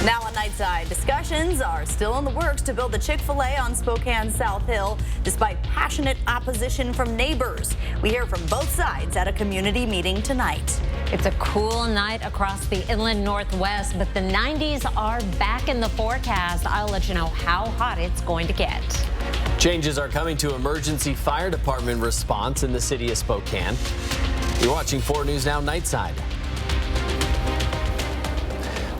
Now on Nightside, discussions are still in the works to build the Chick-fil-A on Spokane's South Hill, despite passionate opposition from neighbors. We hear from both sides at a community meeting tonight. It's a cool night across the inland Northwest, but the 90s are back in the forecast. I'll let you know how hot it's going to get. Changes are coming to emergency fire department response in the city of Spokane. You're watching 4 News Now Nightside.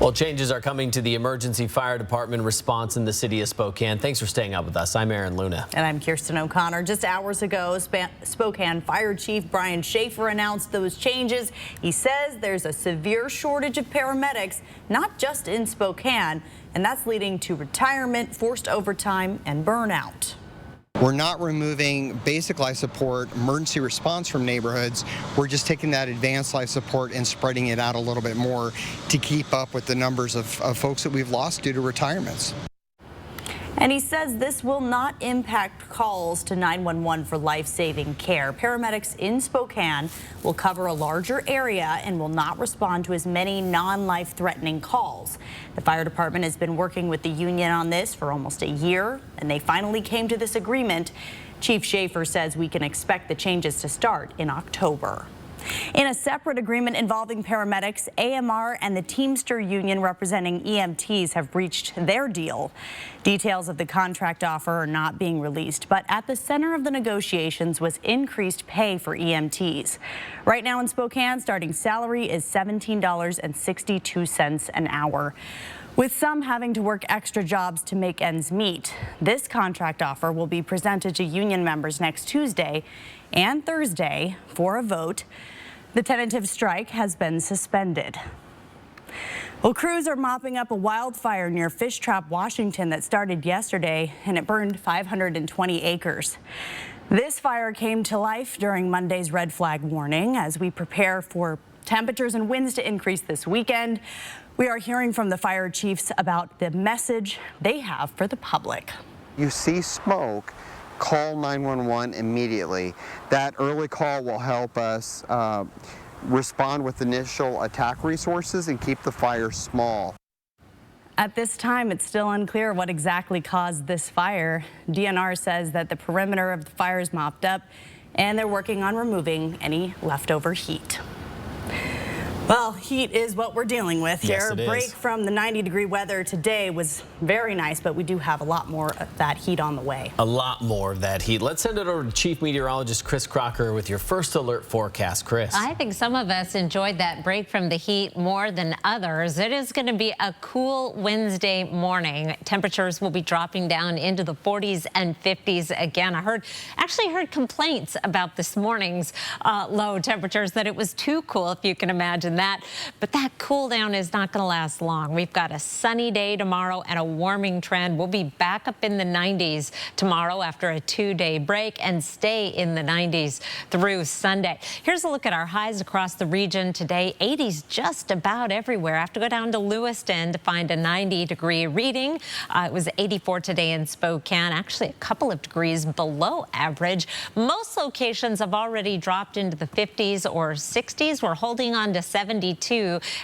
Well, changes are coming to the emergency fire department response in the city of Spokane. Thanks for staying up with us. I'm Aaron Luna. And I'm Kirsten O'Connor. Just hours ago, Spokane Fire Chief Brian Schaefer announced those changes. He says there's a severe shortage of paramedics, not just in Spokane, and that's leading to retirement, forced overtime, and burnout. We're not removing basic life support, emergency response from neighborhoods. We're just taking that advanced life support and spreading it out a little bit more to keep up with the numbers of folks that we've lost due to retirements. And he says this will not impact calls to 911 for life-saving care. Paramedics in Spokane will cover a larger area and will not respond to as many non-life-threatening calls. The fire department has been working with the union on this for almost a year, and they finally came to this agreement. Chief Schaefer says we can expect the changes to start in October. In a separate agreement involving paramedics, AMR and the Teamster Union representing EMTs have reached their deal. Details of the contract offer are not being released, but at the center of the negotiations was increased pay for EMTs. Right now in Spokane, starting salary is $17.62 an hour. With some having to work extra jobs to make ends meet, this contract offer will be presented to union members next Tuesday and Thursday for a vote. The tentative strike has been suspended. Well, crews are mopping up a wildfire near Fish Trap, Washington that started yesterday, and it burned 520 acres. This fire came to life during Monday's red flag warning as we prepare for temperatures and winds to increase this weekend. We are hearing from the fire chiefs about the message they have for the public. You see smoke, call 911 immediately. That early call will help us respond with initial attack resources and keep the fire small. At this time, it's still unclear what exactly caused this fire. DNR says that the perimeter of the fire is mopped up and they're working on removing any leftover heat. Well, heat is what we're dealing with here. Yes, it is. Break from the 90-degree weather today was very nice, but we do have a lot more of that heat on the way. A lot more of that heat. Let's send it over to Chief Meteorologist Chris Crocker with your first alert forecast. Chris. I think some of us enjoyed that break from the heat more than others. It is going to be a cool Wednesday morning. Temperatures will be dropping down into the 40s and 50s again. I actually heard complaints about this morning's low temperatures, that it was too cool, if you can imagine that. But that cool down is not going to last long. We've got a sunny day tomorrow and a warming trend. We'll be back up in the 90s tomorrow after a 2-day break and stay in the 90s through Sunday. Here's a look at our highs across the region today. 80s just about everywhere. I have to go down to Lewiston to find a 90-degree reading. It was 84 today in Spokane, actually a couple of degrees below average. Most locations have already dropped into the 50s or 60s. We're holding on to 72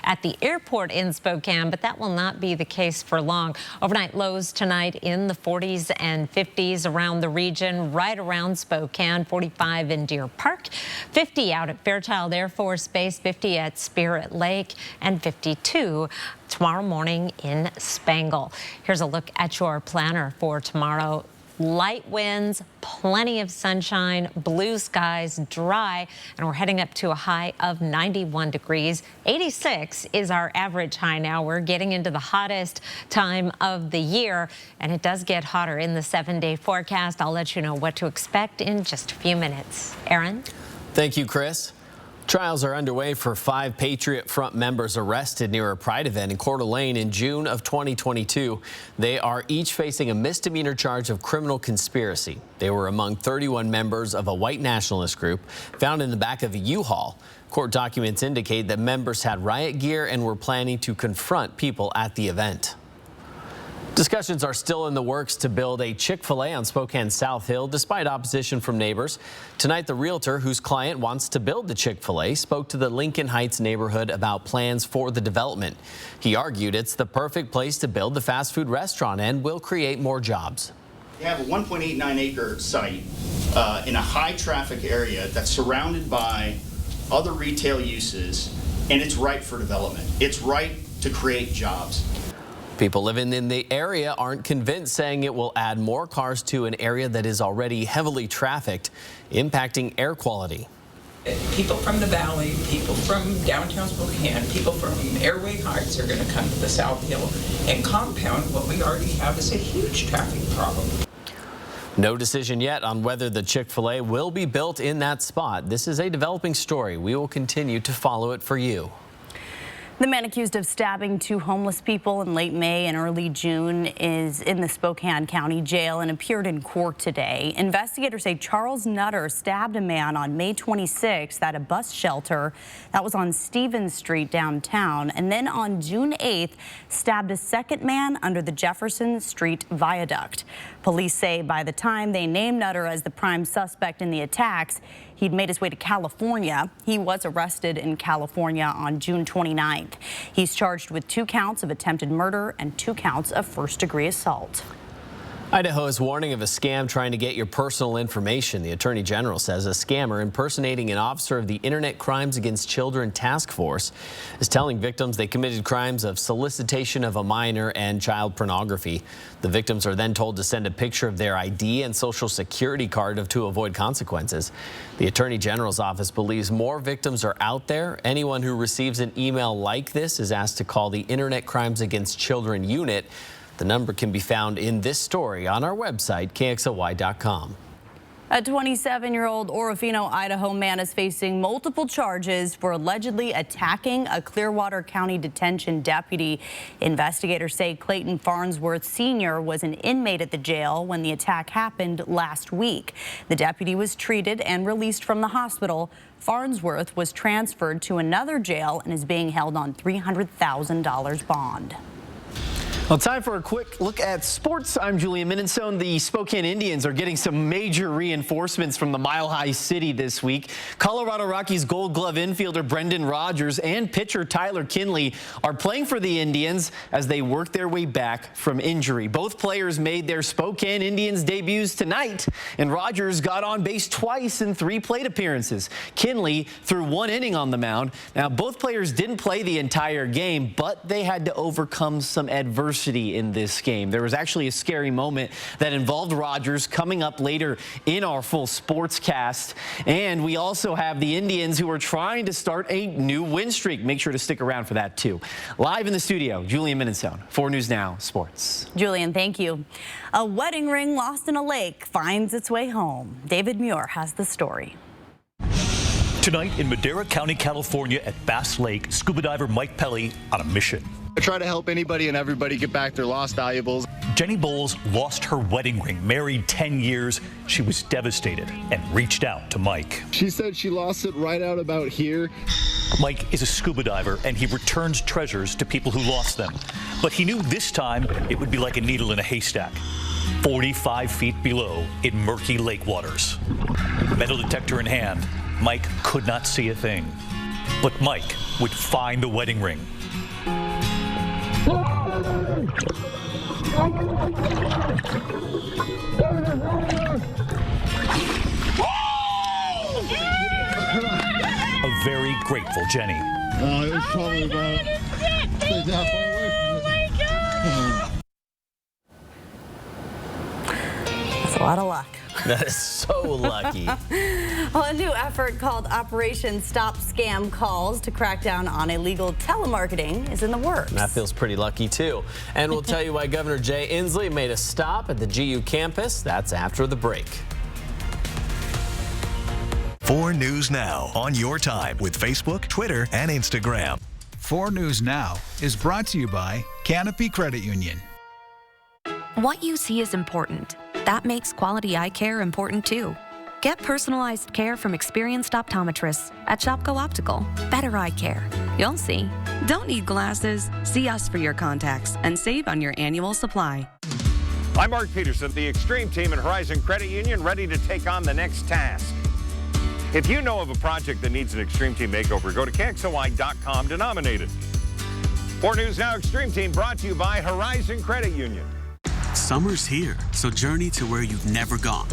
at the airport in Spokane, but that will not be the case for long. Overnight lows tonight in the 40s and 50s around the region, right around Spokane, 45 in Deer Park, 50 out at Fairchild Air Force Base, 50 at Spirit Lake, and 52 tomorrow morning in Spangle. Here's a look at your planner for tomorrow. Light winds, plenty of sunshine, blue skies, dry, and we're heading up to a high of 91 degrees. 86 is our average high now. We're getting into the hottest time of the year, and it does get hotter in the 7-day forecast. I'll let you know what to expect in just a few minutes. Aaron? Thank you, Chris. Trials are underway for 5 Patriot Front members arrested near a Pride event in Coeur d'Alene in June of 2022. They are each facing a misdemeanor charge of criminal conspiracy. They were among 31 members of a white nationalist group found in the back of a U-Haul. Court documents indicate that members had riot gear and were planning to confront people at the event. Discussions are still in the works to build a Chick-fil-A on Spokane South Hill, despite opposition from neighbors. Tonight, the realtor whose client wants to build the Chick-fil-A spoke to the Lincoln Heights neighborhood about plans for the development. He argued it's the perfect place to build the fast food restaurant and will create more jobs. You have a 1.89 acre site in a high traffic area that's surrounded by other retail uses, and it's ripe for development. It's ripe to create jobs. People living in the area aren't convinced, saying it will add more cars to an area that is already heavily trafficked, impacting air quality. People from the valley, people from downtown Spokane, people from Airway Heights are going to come to the South Hill and compound what we already have is a huge traffic problem. No decision yet on whether the Chick-fil-A will be built in that spot. This is a developing story. We will continue to follow it for you. The man accused of stabbing 2 homeless people in late May and early June is in the Spokane County Jail and appeared in court today. Investigators say Charles Nutter stabbed a man on May 26th at a bus shelter that was on Stevens Street downtown, and then on June 8th stabbed a second man under the Jefferson Street viaduct. Police say by the time they named Nutter as the prime suspect in the attacks, he'd made his way to California. He was arrested in California on June 29th. He's charged with 2 counts of attempted murder and 2 counts of first-degree assault. Idaho is warning of a scam trying to get your personal information. The Attorney General says a scammer impersonating an officer of the Internet Crimes Against Children Task Force is telling victims they committed crimes of solicitation of a minor and child pornography. The victims are then told to send a picture of their ID and social security card to avoid consequences. The Attorney General's office believes more victims are out there. Anyone who receives an email like this is asked to call the Internet Crimes Against Children unit. The number can be found in this story on our website, KXLY.com. A 27-year-old Orofino, Idaho man is facing multiple charges for allegedly attacking a Clearwater County detention deputy. Investigators say Clayton Farnsworth Sr. was an inmate at the jail when the attack happened last week. The deputy was treated and released from the hospital. Farnsworth was transferred to another jail and is being held on $300,000 bond. Well, time for a quick look at sports. I'm Julian Minnesone. The Spokane Indians are getting some major reinforcements from the Mile High City this week. Colorado Rockies Gold Glove infielder Brendan Rodgers and pitcher Tyler Kinley are playing for the Indians as they work their way back from injury. Both players made their Spokane Indians debuts tonight, and Rodgers got on base twice in 3 plate appearances. Kinley threw 1 inning on the mound. Now, both players didn't play the entire game, but they had to overcome some adversity in this game. There was actually a scary moment that involved Rodgers coming up later in our full sports cast. And we also have the Indians who are trying to start a new win streak. Make sure to stick around for that too. Live in the studio, Julian Minnesone, 4 News Now Sports. Julian, thank you. A wedding ring lost in a lake finds its way home. David Muir has the story. Tonight in Madera County, California at Bass Lake, scuba diver Mike Pelly on a mission. I try to help anybody and everybody get back their lost valuables. Jenny Bowles lost her wedding ring, married 10 years. She was devastated and reached out to Mike. She said she lost it right out about here. Mike is a scuba diver and he returns treasures to people who lost them. But he knew this time it would be like a needle in a haystack. 45 feet below in murky lake waters. Metal detector in hand, Mike could not see a thing. But Mike would find the wedding ring. A very grateful Jenny. It was probably about That's a lot of luck. That is so lucky. Well, a new effort called Operation Stop Scam Calls to crack down on illegal telemarketing is in the works. That feels pretty lucky, too. And we'll tell you why Governor Jay Inslee made a stop at the GU campus. That's after the break. 4 News Now on your time with Facebook, Twitter, and Instagram. 4 News Now is brought to you by Canopy Credit Union. What you see is important. That makes quality eye care important too. Get personalized care from experienced optometrists at Shopko Optical. Better eye care. You'll see. Don't need glasses? See us for your contacts and save on your annual supply. I'm Mark Peterson, the Extreme Team at Horizon Credit Union, ready to take on the next task. If you know of a project that needs an Extreme Team makeover, go to KXLY.com to nominate it. 4 News Now Extreme Team brought to you by Horizon Credit Union. Summer's here, so journey to where you've never gone.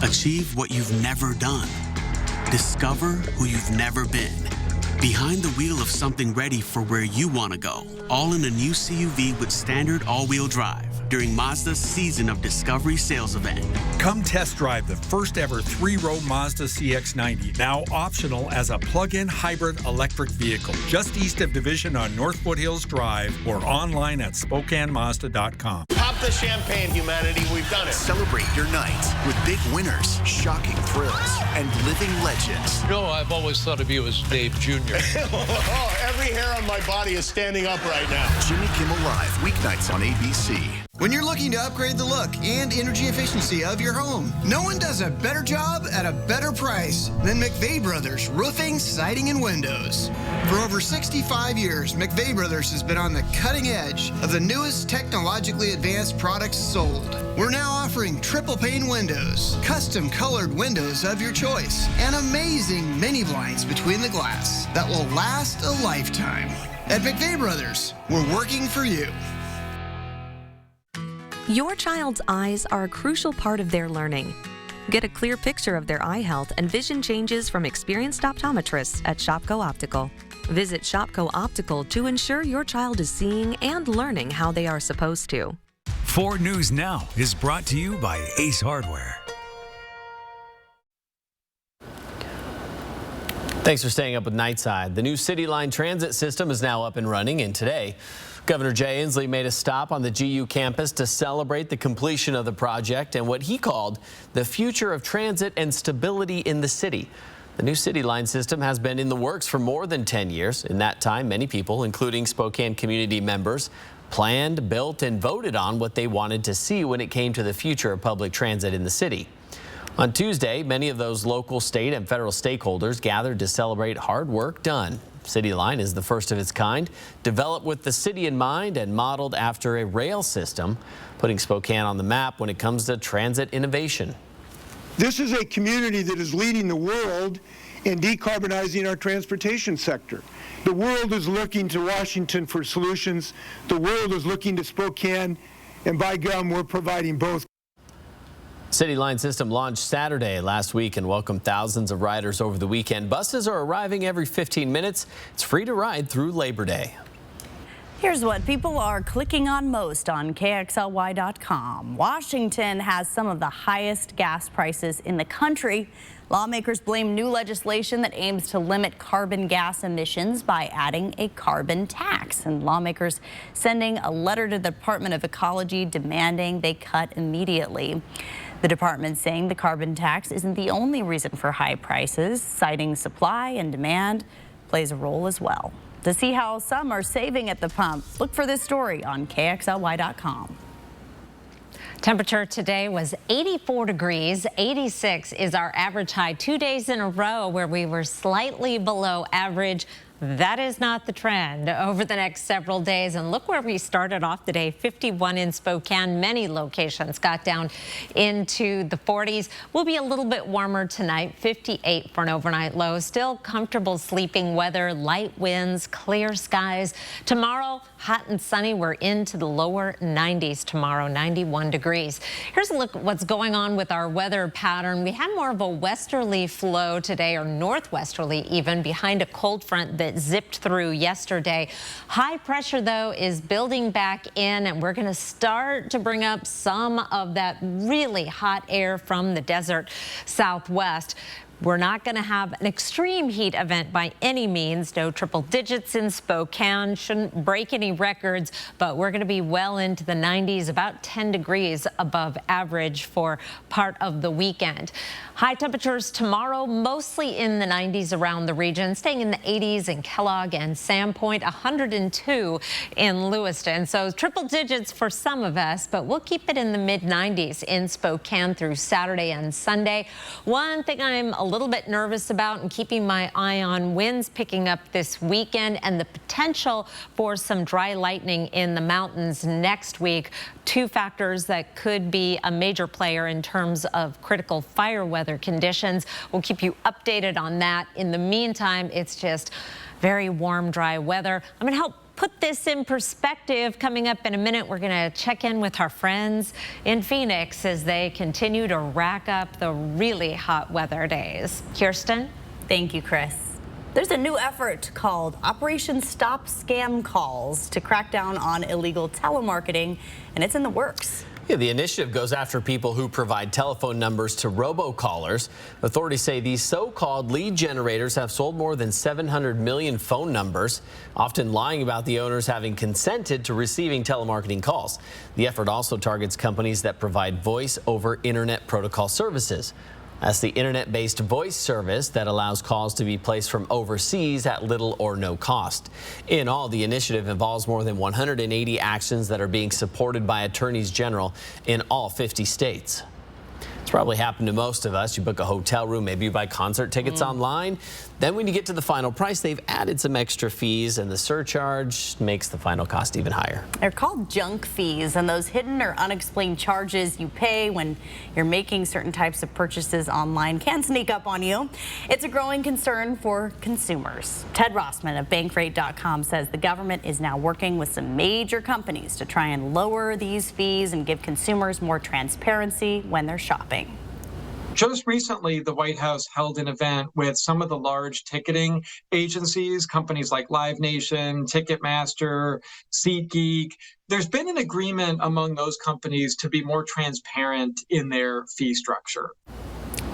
Achieve what you've never done. Discover who you've never been. Behind the wheel of something ready for where you want to go. All in a new CUV with standard all-wheel drive during Mazda's Season of Discovery sales event. Come test drive the first ever 3-row Mazda CX-90, now optional as a plug-in hybrid electric vehicle, just east of Division on North Foothills Drive or online at SpokaneMazda.com. Pop the champagne, humanity. We've done it. Celebrate your night with big winners, shocking thrills, and living legends. No, I've always thought of you as Dave Jr. Oh, every hair on my body is standing up right now. Jimmy Kimmel Live, weeknights on ABC. When you're looking to upgrade the look and energy efficiency of your home, no one does a better job at a better price than McVeigh Brothers Roofing, Siding, and Windows. For over 65 years, McVeigh Brothers has been on the cutting edge of the newest technologically advanced products sold. We're now offering triple pane windows, custom colored windows of your choice, and amazing mini blinds between the glass that will last a lifetime. At McVeigh Brothers, we're working for you. Your child's eyes are a crucial part of their learning. Get a clear picture of their eye health and vision changes from experienced optometrists at Shopko Optical. Visit Shopko Optical to ensure your child is seeing and learning how they are supposed to. 4 News Now is brought to you by Ace Hardware. Thanks for staying up with Nightside. The new City Line transit system is now up and running, and today, Governor Jay Inslee made a stop on the GU campus to celebrate the completion of the project and what he called the future of transit and stability in the city. The new City Line system has been in the works for more than 10 years. In that time, many people, including Spokane community members, planned, built, and voted on what they wanted to see when it came to the future of public transit in the city. On Tuesday, many of those local, state, and federal stakeholders gathered to celebrate hard work done. City Line is the first of its kind, developed with the city in mind and modeled after a rail system, putting Spokane on the map when it comes to transit innovation. This is a community that is leading the world in decarbonizing our transportation sector. The world is looking to Washington for solutions. The world is looking to Spokane, and by gum, we're providing both. City Line system launched Saturday last week and welcomed thousands of riders over the weekend. Buses are arriving every 15 minutes. It's free to ride through Labor Day. Here's what people are clicking on most on KXLY.com. Washington has some of the highest gas prices in the country. Lawmakers blame new legislation that aims to limit carbon gas emissions by adding a carbon tax. And lawmakers sending a letter to the Department of Ecology demanding they cut immediately. The department saying the carbon tax isn't the only reason for high prices, citing supply and demand plays a role as well. To see how some are saving at the pump, look for this story on KXLY.com. Temperature today was 84 degrees. 86 is our average high 2 days in a row where we were slightly below average. That is not the trend over the next several days. And look where we started off today, 51 in Spokane. Many locations got down into the 40s. We'll be a little bit warmer tonight, 58 for an overnight low. Still comfortable sleeping weather, light winds, clear skies. Tomorrow, hot and sunny. We're into the lower 90s tomorrow, 91 degrees. Here's a look at what's going on with our weather pattern. We had more of a westerly flow today, or northwesterly even, behind a cold front that zipped through yesterday. High pressure, though, is building back in, and we're going to start to bring up some of that really hot air from the desert southwest. We're not going to have an extreme heat event by any means. No triple digits in Spokane. Shouldn't break any records, but we're going to be well into the 90s, about 10 degrees above average for part of the weekend. High temperatures tomorrow, mostly in the 90s around the region, staying in the 80s in Kellogg and Sandpoint, 102 in Lewiston. So triple digits for some of us, but we'll keep it in the mid 90s in Spokane through Saturday and Sunday. One thing I'm a little bit nervous about and keeping my eye on winds picking up this weekend and the potential for some dry lightning in the mountains next week. Two factors that could be a major player in terms of critical fire weather conditions. We'll keep you updated on that. In the meantime, it's just very warm, dry weather. I'm going to help put this in perspective. Coming up in a minute, we're going to check in with our friends in Phoenix as they continue to rack up the really hot weather days. Kirsten? Thank you, Chris. There's a new effort called Operation Stop Scam Calls to crack down on illegal telemarketing, and it's in the works. Yeah, the initiative goes after people who provide telephone numbers to robocallers. Authorities say these so-called lead generators have sold more than 700 million phone numbers, often lying about the owners having consented to receiving telemarketing calls. The effort also targets companies that provide voice over internet protocol services. That's the internet-based voice service that allows calls to be placed from overseas at little or no cost. In all, the initiative involves more than 180 actions that are being supported by attorneys general in all 50 states. It's probably happened to most of us. You book a hotel room, maybe you buy concert tickets online. Then when you get to the final price, they've added some extra fees, and the surcharge makes the final cost even higher. They're called junk fees, and those hidden or unexplained charges you pay when you're making certain types of purchases online can sneak up on you. It's a growing concern for consumers. Ted Rossman of Bankrate.com says the government is now working with some major companies to try and lower these fees and give consumers more transparency when they're shopping. Just recently, the White House held an event with some of the large ticketing agencies, companies like Live Nation, Ticketmaster, SeatGeek. There's been an agreement among those companies to be more transparent in their fee structure.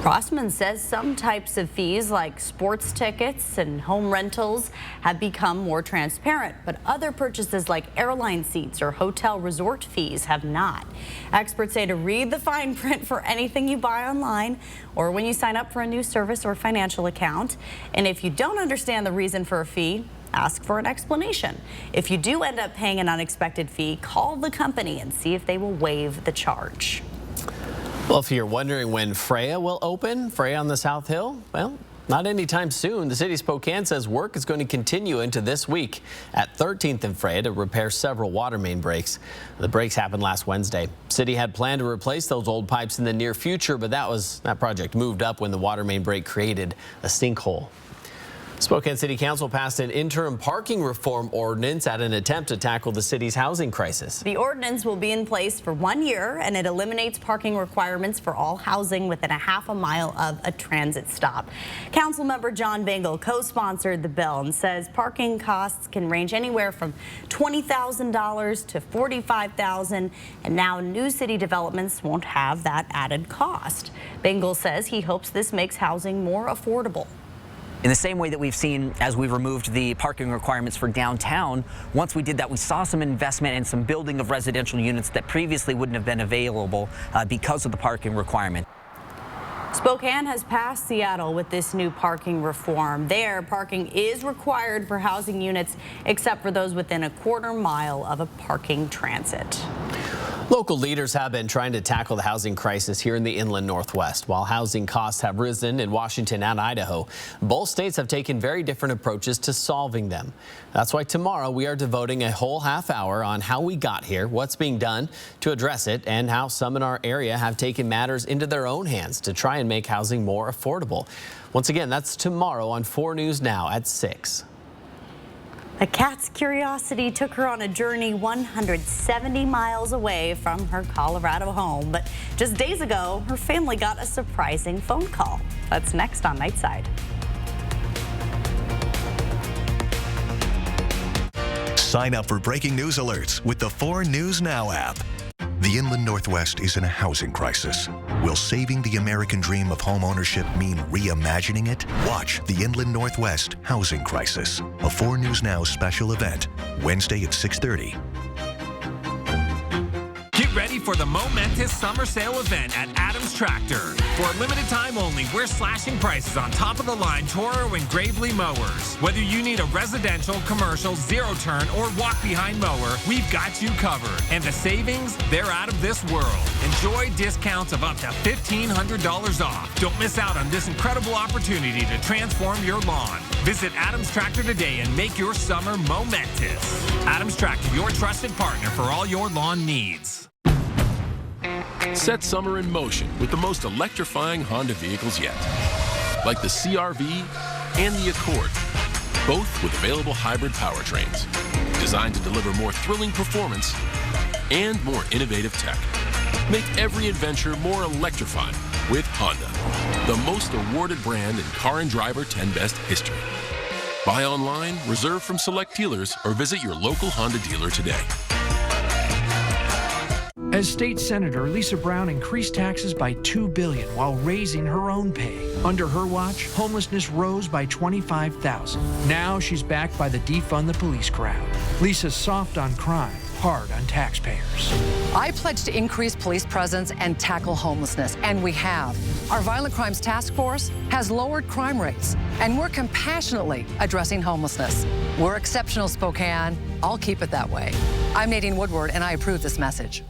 Rossman says some types of fees like sports tickets and home rentals have become more transparent, but other purchases like airline seats or hotel resort fees have not. Experts say to read the fine print for anything you buy online or when you sign up for a new service or financial account. And if you don't understand the reason for a fee, ask for an explanation. If you do end up paying an unexpected fee, call the company and see if they will waive the charge. Well, if you're wondering when Freya will open, Freya on the South Hill, well, not anytime soon. The city of Spokane says work is going to continue into this week at 13th and Freya to repair several water main breaks. The breaks happened last Wednesday. City had planned to replace those old pipes in the near future, but that project moved up when the water main break created a sinkhole. Spokane City Council passed an interim parking reform ordinance at an attempt to tackle the city's housing crisis. The ordinance will be in place for 1 year, and it eliminates parking requirements for all housing within a half a mile of a transit stop. Councilmember John Bingle co-sponsored the bill and says parking costs can range anywhere from $20,000 to $45,000, and now new city developments won't have that added cost. Bingle says he hopes this makes housing more affordable. In the same way that we've seen as we removed the parking requirements for downtown, once we did that, we saw some investment and some building of residential units that previously wouldn't have been available because of the parking requirement. Spokane has passed Seattle with this new parking reform. There, parking is required for housing units except for those within a quarter mile of a parking transit. Local leaders have been trying to tackle the housing crisis here in the inland Northwest. While housing costs have risen in Washington and Idaho, both states have taken very different approaches to solving them. That's why tomorrow we are devoting a whole half hour on how we got here, what's being done to address it, and how some in our area have taken matters into their own hands to try and make housing more affordable. Once again, that's tomorrow on 4 News Now at 6. A cat's curiosity took her on a journey 170 miles away from her Colorado home. But just days ago, her family got a surprising phone call. That's next on Nightside. Sign up for breaking news alerts with the 4 News Now app. The inland Northwest is in a housing crisis. Will saving the American dream of home ownership mean reimagining it? Watch the Inland Northwest Housing Crisis, a 4 News Now special event, Wednesday at 6:30. Get ready for the momentous summer sale event at Adams Tractor. For a limited time only, we're slashing prices on top-of-the-line Toro and Gravely mowers. Whether you need a residential, commercial, zero-turn, or walk-behind mower, we've got you covered. And the savings, they're out of this world. Enjoy discounts of up to $1,500 off. Don't miss out on this incredible opportunity to transform your lawn. Visit Adams Tractor today and make your summer momentous. Adams Tractor, your trusted partner for all your lawn needs. Set summer in motion with the most electrifying Honda vehicles yet, like the CR-V and the Accord, both with available hybrid powertrains, designed to deliver more thrilling performance and more innovative tech. Make every adventure more electrifying with Honda, the most awarded brand in Car and Driver 10 Best history. Buy online, reserve from select dealers, or visit your local Honda dealer today. As state senator, Lisa Brown increased taxes by $2 billion while raising her own pay. Under her watch, homelessness rose by 25,000. Now she's backed by the Defund the Police crowd. Lisa's soft on crime, hard on taxpayers. I pledge to increase police presence and tackle homelessness, and we have. Our Violent Crimes Task Force has lowered crime rates, and we're compassionately addressing homelessness. We're exceptional, Spokane. I'll keep it that way. I'm Nadine Woodward, and I approve this message.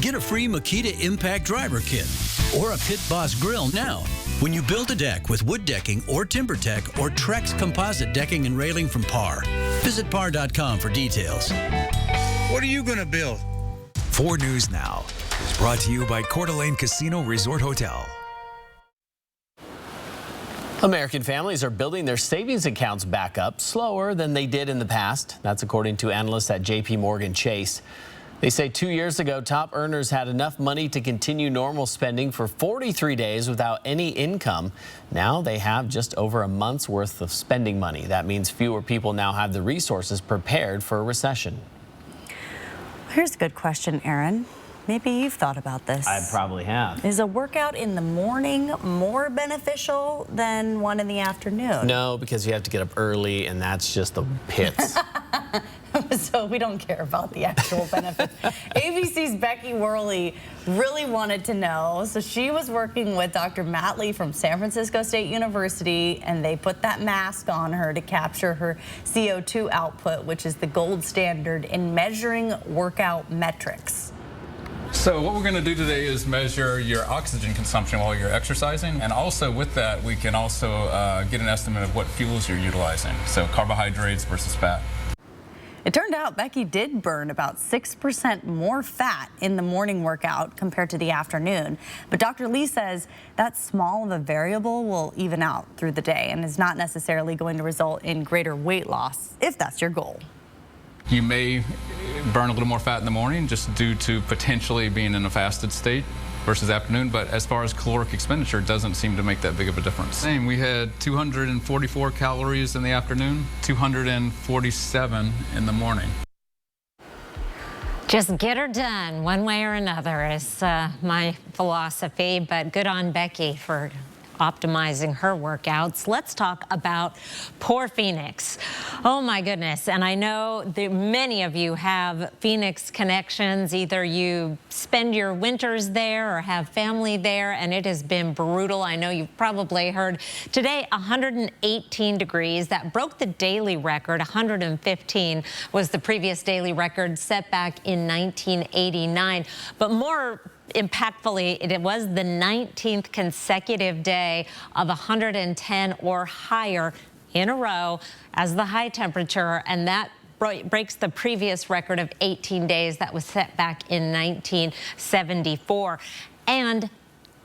Get a free Makita Impact Driver Kit or a Pit Boss grill now when you build a deck with wood decking or TimberTech or Trex composite decking and railing from Par. Visit par.com for details. What are you going to build? 4 News Now is brought to you by Coeur d'Alene Casino Resort Hotel. American families are building their savings accounts back up slower than they did in the past. That's according to analysts at J.P. Morgan Chase. They say 2 years ago, top earners had enough money to continue normal spending for 43 days without any income. Now they have just over a month's worth of spending money. That means fewer people now have the resources prepared for a recession. Here's a good question, Aaron. Maybe you've thought about this. I probably have. Is a workout in the morning more beneficial than one in the afternoon? No, because you have to get up early, and that's just the pits. So we don't care about the actual benefits. ABC's Becky Worley really wanted to know. So she was working with Dr. Matt Lee from San Francisco State University, and they put that mask on her to capture her CO2 output, which is the gold standard in measuring workout metrics. So what we're going to do today is measure your oxygen consumption while you're exercising, and also with that we can also get an estimate of what fuels you're utilizing, so carbohydrates versus fat. It turned out Becky did burn about 6% more fat in the morning workout compared to the afternoon. But Dr. Lee says that small of a variable will even out through the day and is not necessarily going to result in greater weight loss, if that's your goal. You may burn a little more fat in the morning just due to potentially being in a fasted state versus afternoon, but as far as caloric expenditure, it doesn't seem to make that big of a difference. Same, we had 244 calories in the afternoon, 247 in the morning. Just get her done one way or another is my philosophy, but good on Becky for optimizing her workouts. Let's talk about poor Phoenix. Oh my goodness. And I know that many of you have Phoenix connections. Either you spend your winters there or have family there, and it has been brutal. I know you've probably heard today 118 degrees. That broke the daily record. 115 was the previous daily record set back in 1989. But more impactfully, it was the 19th consecutive day of 110 or higher in a row as the high temperature, and that breaks the previous record of 18 days that was set back in 1974. And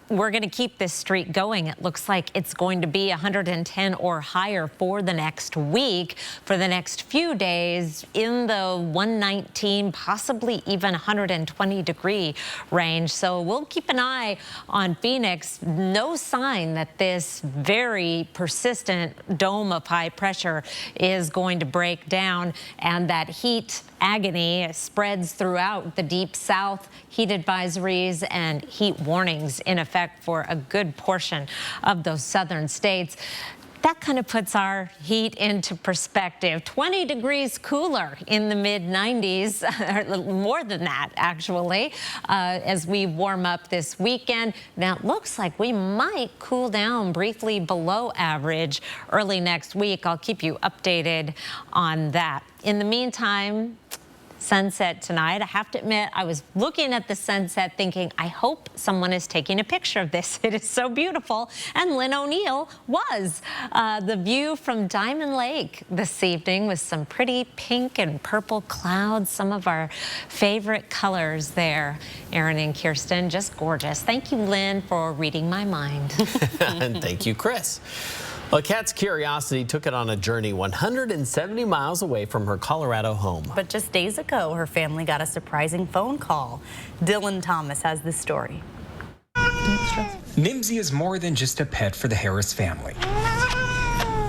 we're going to keep this streak going. It looks like it's going to be 110 or higher for the next week. For the next few days in the 119, possibly even 120 degree range. So we'll keep an eye on Phoenix. No sign that this very persistent dome of high pressure is going to break down, and that heat agony spreads throughout the deep south. Heat advisories and heat warnings in effect for a good portion of those southern states. That kind of puts our heat into perspective. 20 degrees cooler in the mid-90s, more than that, actually, as we warm up this weekend. Now, it looks like we might cool down briefly below average early next week. I'll keep you updated on that. In the meantime, sunset tonight. I have to admit, I was looking at the sunset thinking, I hope someone is taking a picture of this. It is so beautiful. And Lynn O'Neill was. The view from Diamond Lake this evening with some pretty pink and purple clouds, some of our favorite colors there. Aaron and Kirsten, just gorgeous. Thank you, Lynn, for reading my mind. And thank you, Chris. Well, Kat's curiosity took it on a journey 170 miles away from her Colorado home. But just days ago, her family got a surprising phone call. Dylan Thomas has this story. Nimsy is more than just a pet for the Harris family.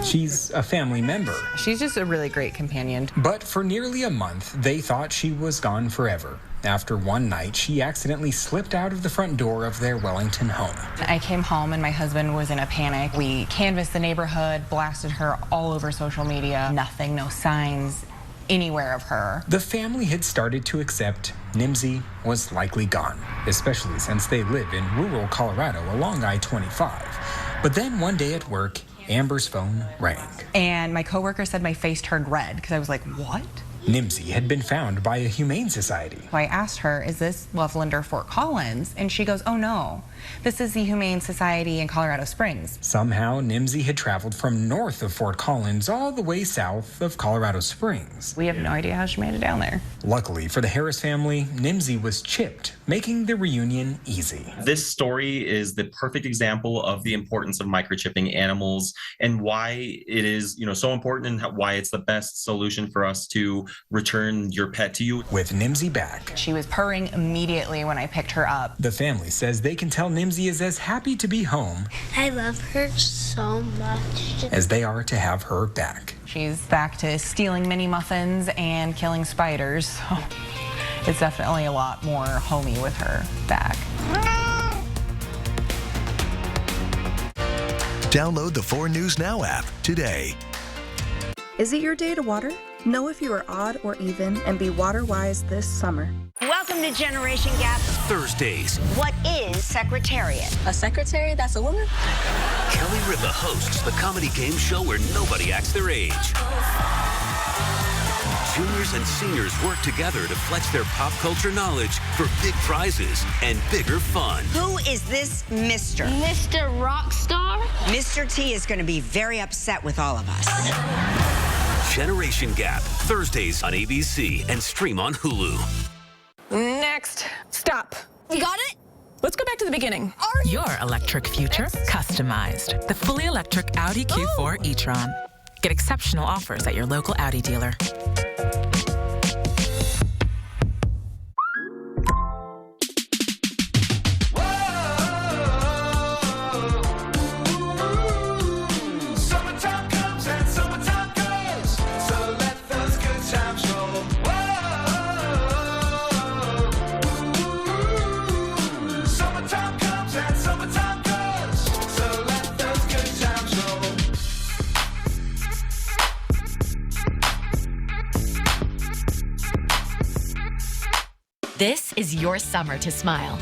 She's a family member. She's just a really great companion. But for nearly a month, they thought she was gone forever. After one night, she accidentally slipped out of the front door of their Wellington home. I came home and my husband was in a panic. We canvassed the neighborhood, blasted her all over social media. Nothing, no signs anywhere of her. The family had started to accept Nimsy was likely gone, especially since they live in rural Colorado along I-25. But then one day at work, Amber's phone rang. And my coworker said my face turned red because I was like, what? Nimsy had been found by a humane society. So I asked her, is this Loveland or Fort Collins? And she goes, oh no, this is the Humane Society in Colorado Springs. Somehow, Nimsy had traveled from north of Fort Collins all the way south of Colorado Springs. We have no idea how she made it down there. Luckily for the Harris family, Nimsy was chipped, making the reunion easy. This story is the perfect example of the importance of microchipping animals and why it is, so important and why it's the best solution for us to return your pet to you. With Nimsy back, she was purring immediately when I picked her up. The family says they can tell Nimsy is as happy to be home. I love her so much. As they are to have her back. She's back to stealing mini muffins and killing spiders. So it's definitely a lot more homey with her back. Download the 4 News Now app today. Is it your day to water? Know if you are odd or even and be water-wise this summer. Welcome to Generation Gap. Thursdays. What is Secretariat? A secretary that's a woman? Kelly Ripa hosts the comedy game show where nobody acts their age. Juniors and seniors work together to flex their pop culture knowledge for big prizes and bigger fun. Who is this Mr.? Mr. Rockstar? Mr. T is going to be very upset with all of us. Generation Gap, Thursdays on ABC and stream on Hulu. Next. Stop. You got it? Let's go back to the beginning. Your electric future customized. The fully electric Audi Q4 e-tron. Get exceptional offers at your local Audi dealer. This is your summer to smile,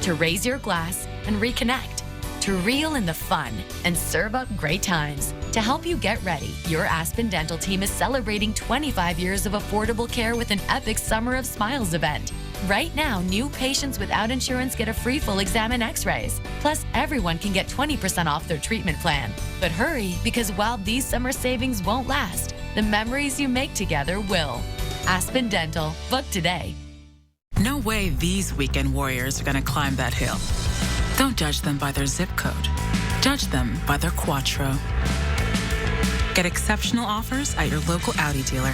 to raise your glass and reconnect, to reel in the fun and serve up great times. To help you get ready, your Aspen Dental team is celebrating 25 years of affordable care with an epic Summer of Smiles event. Right now, new patients without insurance get a free full exam and x-rays. Plus, everyone can get 20% off their treatment plan. But hurry, because while these summer savings won't last, the memories you make together will. Aspen Dental. Book today. No way these weekend warriors are going to climb that hill. Don't judge them by their zip code. Judge them by their Quattro. Get exceptional offers at your local Audi dealer.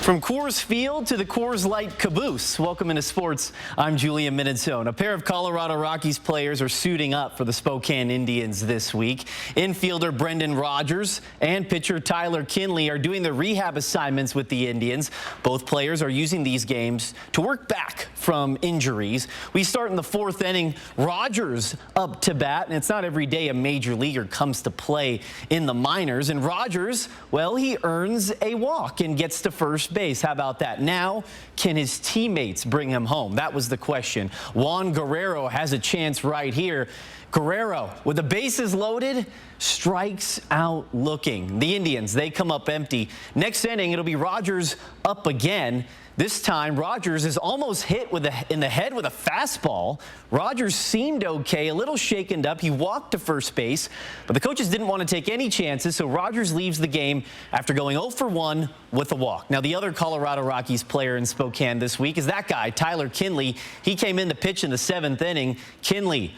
From Coors Field to the Coors Light caboose, welcome into sports. I'm Julian Minnesone. A pair of Colorado Rockies players are suiting up for the Spokane Indians this week. Infielder Brendan Rodgers and pitcher Tyler Kinley are doing the rehab assignments with the Indians. Both players are using these games to work back from injuries. We start in the 4th inning. Rogers up to bat, and it's not every day a major leaguer comes to play in the minors. And Rogers, well, he earns a walk and gets to first base. How about that? Now, can his teammates bring him home? That was the question. Juan Guerrero has a chance right here. Guerrero, with the bases loaded, strikes out looking. The Indians, they come up empty. Next inning, it'll be Rogers up again. This time, Rogers is almost hit in the head with a fastball. Rogers seemed okay, a little shaken up. He walked to first base, but the coaches didn't want to take any chances, so Rogers leaves the game after going 0 for 1 with a walk. Now, the other Colorado Rockies player in Spokane this week is that guy, Tyler Kinley. He came in to pitch in the 7th inning. Kinley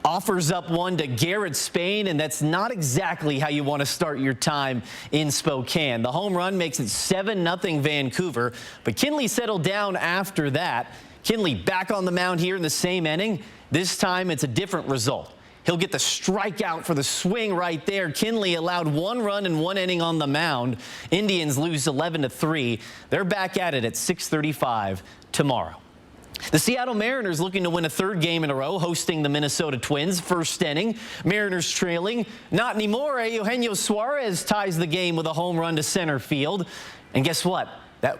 offers up one to Garrett Spain, and that's not exactly how you want to start your time in Spokane. The home run makes it 7-0 Vancouver, but Kinley settled down after that. Kinley back on the mound here in the same inning. This time it's a different result. He'll get the strikeout for the swing right there. Kinley allowed 1 run in 1 inning on the mound. Indians lose 11-3. They're back at it at 6:35 tomorrow. The Seattle Mariners looking to win a 3rd game in a row, hosting the Minnesota Twins. First inning, Mariners trailing. Not anymore. Eugenio Suarez ties the game with a home run to center field. And guess what?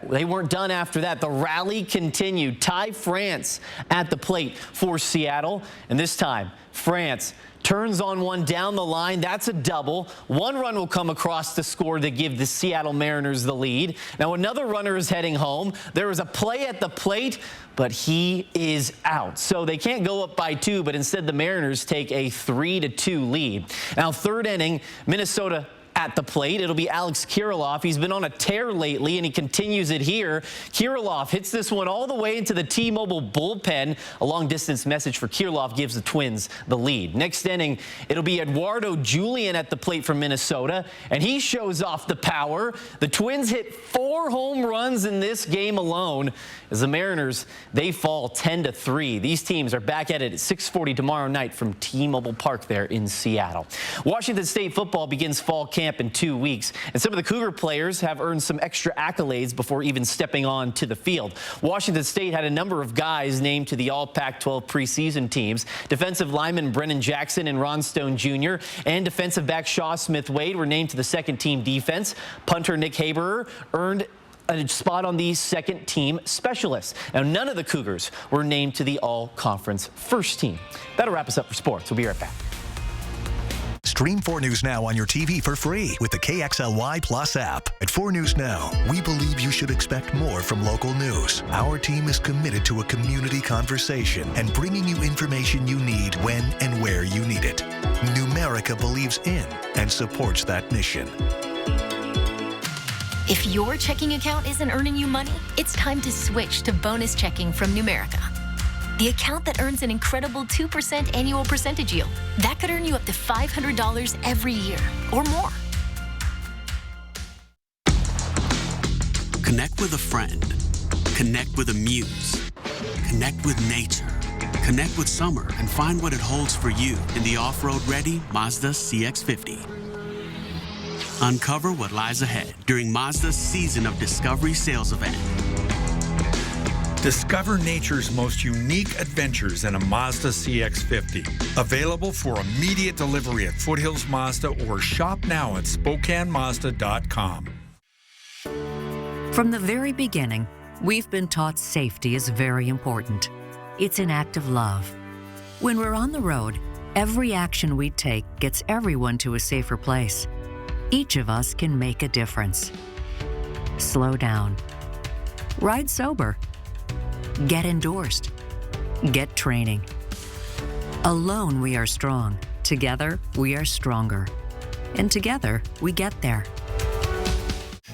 They weren't done after that. The rally continued. Ty France at the plate for Seattle. And this time, France turns on one down the line. That's a double. 1 run will come across to score to give the Seattle Mariners the lead. Now another runner is heading home. There is a play at the plate, but he is out. So they can't go up by 2, but instead the Mariners take a 3-2 lead. Now 3rd inning, Minnesota at the plate. It'll be Alex Kirilloff. He's been on a tear lately, and he continues it here. Kirilloff hits this one all the way into the T-Mobile bullpen. A long-distance message for Kirilloff gives the Twins the lead. Next inning, it'll be Eduardo Julian at the plate for Minnesota, and he shows off the power. The Twins hit 4 home runs in this game alone as the Mariners, they fall 10-3. These teams are back at it at 6:40 tomorrow night from T-Mobile Park there in Seattle. Washington State football begins fall camp in 2 weeks, and some of the Cougar players have earned some extra accolades before even stepping on to the field. Washington State had a number of guys named to the All Pac-12 preseason teams. Defensive lineman Brennan Jackson and Ron Stone Jr. and defensive back Shaw Smith-Wade were named to the second-team defense. Punter Nick Haberer earned a spot on the second-team specialists. Now, none of the Cougars were named to the all-conference first team. That'll wrap us up for sports. We'll be right back. Stream 4 News Now on your TV for free with the KXLY Plus app. At 4 News Now, we believe you should expect more from local news. Our team is committed to a community conversation and bringing you information you need when and where you need it. Numerica believes in and supports that mission. If your checking account isn't earning you money, it's time to switch to bonus checking from Numerica. The account that earns an incredible 2% annual percentage yield. That could earn you up to $500 every year or more. Connect with a friend. Connect with a muse. Connect with nature. Connect with summer and find what it holds for you in the off-road ready Mazda CX-50. Uncover what lies ahead during Mazda's Season of Discovery sales event. Discover nature's most unique adventures in a Mazda CX-50. Available for immediate delivery at Foothills Mazda or shop now at SpokaneMazda.com. From the very beginning, we've been taught safety is very important. It's an act of love. When we're on the road, every action we take gets everyone to a safer place. Each of us can make a difference. Slow down. Ride sober. Get endorsed. Get training. Alone we are strong. Together we are stronger. And together we get there.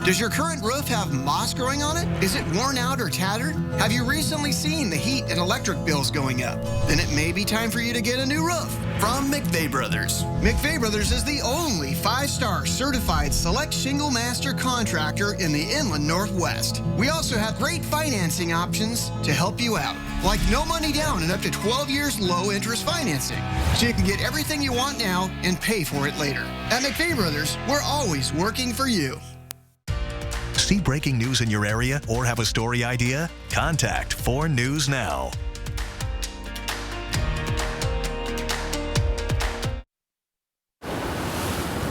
Does your current roof have moss growing on it? Is it worn out or tattered? Have you recently seen the heat and electric bills going up? Then it may be time for you to get a new roof from McVeigh Brothers. McVeigh Brothers is the only 5-star certified select shingle master contractor in the Inland Northwest. We also have great financing options to help you out, like no money down and up to 12 years low interest financing. So you can get everything you want now and pay for it later. At McVeigh Brothers, we're always working for you. See breaking news in your area or have a story idea? Contact 4 News Now.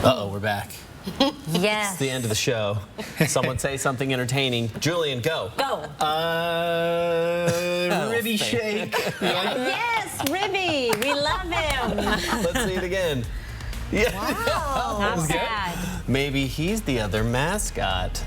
Uh-oh, we're back. Yes. It's the end of the show. Someone say something entertaining. Julian, go. Go. Ribby shake. Yes, Ribby. We love him. Let's see it again. Yeah. Wow. Not bad. Maybe he's the other mascot.